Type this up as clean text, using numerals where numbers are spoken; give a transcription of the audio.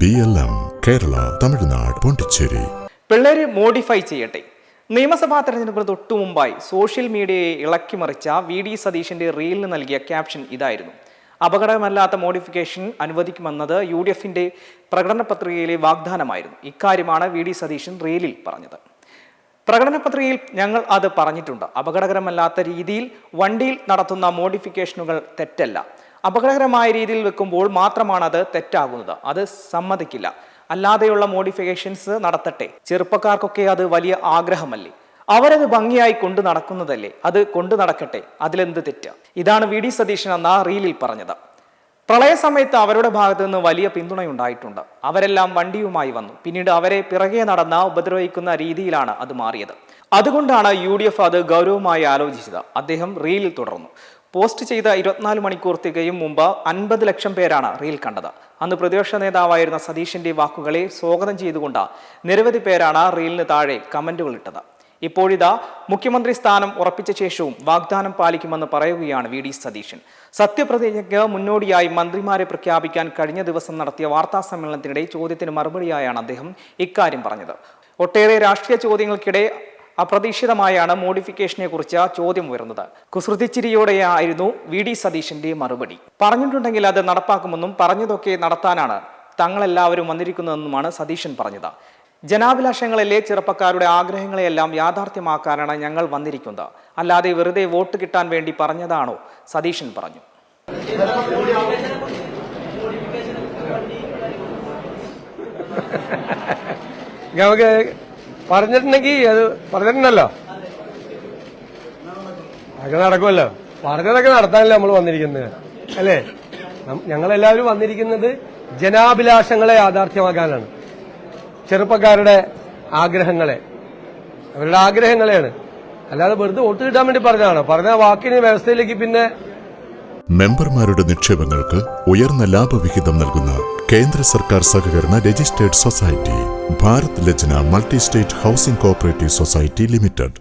BLM Kerala, Tamil Nadu, Pondicherry. പിള്ളേര് modify ചെയ്യട്ടെ. നിയമസഭാ തെരഞ്ഞെടുപ്പിന് തൊട്ടു മുമ്പായി സോഷ്യൽ മീഡിയയെ ഇളക്കിമറിച്ച VD സതീശന്റെ റീലിന് നൽകിയ ക്യാപ്ഷൻ ഇതായിരുന്നു: അപകടമല്ലാത്ത മോഡിഫിക്കേഷൻ അനുവദിക്കുമെന്നത് UDFന്റെ പ്രകടന പത്രികയിലെ വാഗ്ദാനമായിരുന്നു. ഇക്കാര്യമാണ് VD സതീശൻ റീലിൽ പറഞ്ഞത്. പ്രകടന പത്രികയിൽ ഞങ്ങൾ അത് പറഞ്ഞിട്ടുണ്ട്. അപകടകരമല്ലാത്ത രീതിയിൽ വണ്ടിയിൽ നടത്തുന്ന മോഡിഫിക്കേഷനുകൾ തെറ്റല്ല. അപകടകരമായ രീതിയിൽ വെക്കുമ്പോൾ മാത്രമാണ് അത് തെറ്റാകുന്നത്. അത് സമ്മതിക്കില്ല. അല്ലാതെയുള്ള മോഡിഫിക്കേഷൻസ് നടത്തട്ടെ. ചെറുപ്പക്കാർക്കൊക്കെ അത് വലിയ ആഗ്രഹമല്ലേ? അവരത് ഭംഗിയായി കൊണ്ടു നടക്കുന്നതല്ലേ? അത് കൊണ്ടു നടക്കട്ടെ. അതിലെന്ത് തെറ്റ്? ഇതാണ് VD സതീശൻ എന്ന റീലിൽ പറഞ്ഞത്. പ്രളയ സമയത്ത് അവരുടെ ഭാഗത്ത് നിന്ന് വലിയ പിന്തുണയുണ്ടായിട്ടുണ്ട്. അവരെല്ലാം വണ്ടിയുമായി വന്നു. പിന്നീട് അവരെ പിറകെ നടന്ന ഉപദ്രവിക്കുന്ന രീതിയിലാണ് അത് മാറിയത്. അതുകൊണ്ടാണ് UDF അത് ഗൗരവമായി ആലോചിച്ചത്. അദ്ദേഹം റീലിൽ തുടർന്നു. പോസ്റ്റ് ചെയ്ത 24 മണിക്കൂർ തികയും മുമ്പ് 50 ലക്ഷം പേരാണ് റീൽ കണ്ടത്. അന്ന് പ്രതിപക്ഷ നേതാവായിരുന്ന സതീശന്റെ വാക്കുകളെ സ്വാഗതം ചെയ്തുകൊണ്ട് നിരവധി പേരാണ് റീലിന് താഴെ കമന്റുകൾ ഇട്ടത്. ഇപ്പോഴിതാ മുഖ്യമന്ത്രി സ്ഥാനം ഉറപ്പിച്ച ശേഷവും വാഗ്ദാനം പാലിക്കുമെന്ന് പറയുകയാണ് VD സതീശൻ. സത്യപ്രതിജ്ഞയ്ക്ക് മുന്നോടിയായി മന്ത്രിമാരെ പ്രഖ്യാപിക്കാൻ കഴിഞ്ഞ ദിവസം നടത്തിയ വാർത്താ സമ്മേളനത്തിനിടെ ചോദ്യത്തിന് മറുപടിയായാണ് അദ്ദേഹം ഇക്കാര്യം പറഞ്ഞത്. ഒട്ടേറെ രാഷ്ട്രീയ ചോദ്യങ്ങൾക്കിടെ അപ്രതീക്ഷിതമായാണ് മോഡിഫിക്കേഷനെ കുറിച്ച് ചോദ്യം ഉയർന്നത്. കുസൃതിച്ചിരിയോടെയായിരുന്നു VD സതീശന്റെ മറുപടി. പറഞ്ഞിട്ടുണ്ടെങ്കിൽ അത് നടപ്പാക്കുമെന്നും പറഞ്ഞതൊക്കെ നടത്താനാണ് തങ്ങളെല്ലാവരും വന്നിരിക്കുന്നതെന്നുമാണ് സതീശൻ പറഞ്ഞത്. ജനാഭിലാഷങ്ങളിലെ ചെറുപ്പക്കാരുടെ ആഗ്രഹങ്ങളെയെല്ലാം യാഥാർത്ഥ്യമാക്കാനാണ് ഞങ്ങൾ വന്നിരിക്കുന്നത്. അല്ലാതെ വെറുതെ വോട്ട് കിട്ടാൻ വേണ്ടി പറഞ്ഞതാണോ? സതീശൻ പറഞ്ഞു. നമുക്ക് പറഞ്ഞിട്ടുണ്ടെങ്കിൽ അത് പറഞ്ഞിട്ടുണ്ടല്ലോ, അതൊക്കെ നടക്കുമല്ലോ. പറഞ്ഞതൊക്കെ നടത്താനല്ലേ നമ്മൾ വന്നിരിക്കുന്നത്, അല്ലേ? ഞങ്ങളെല്ലാവരും വന്നിരിക്കുന്നത് ജനാഭിലാഷങ്ങളെ യാഥാർത്ഥ്യമാക്കാനാണ്. ചെറുപ്പക്കാരുടെ ആഗ്രഹങ്ങളെ, അവരുടെ ആഗ്രഹങ്ങളെയാണ്. അല്ലാതെ വെറുതെ വോട്ട് കിട്ടാൻ വേണ്ടി പറഞ്ഞതാണ്. പറഞ്ഞ വാക്കിന് വ്യവസ്ഥയിലേക്ക് പിന്നെ മെമ്പർമാരുടെ നിക്ഷേപങ്ങൾക്ക് ഉയർന്ന ലാഭവിഹിതം നൽകുന്ന കേന്ദ്ര സർക്കാർ സഹകരണ registered society Bharat Lajna multi state housing cooperative society limited.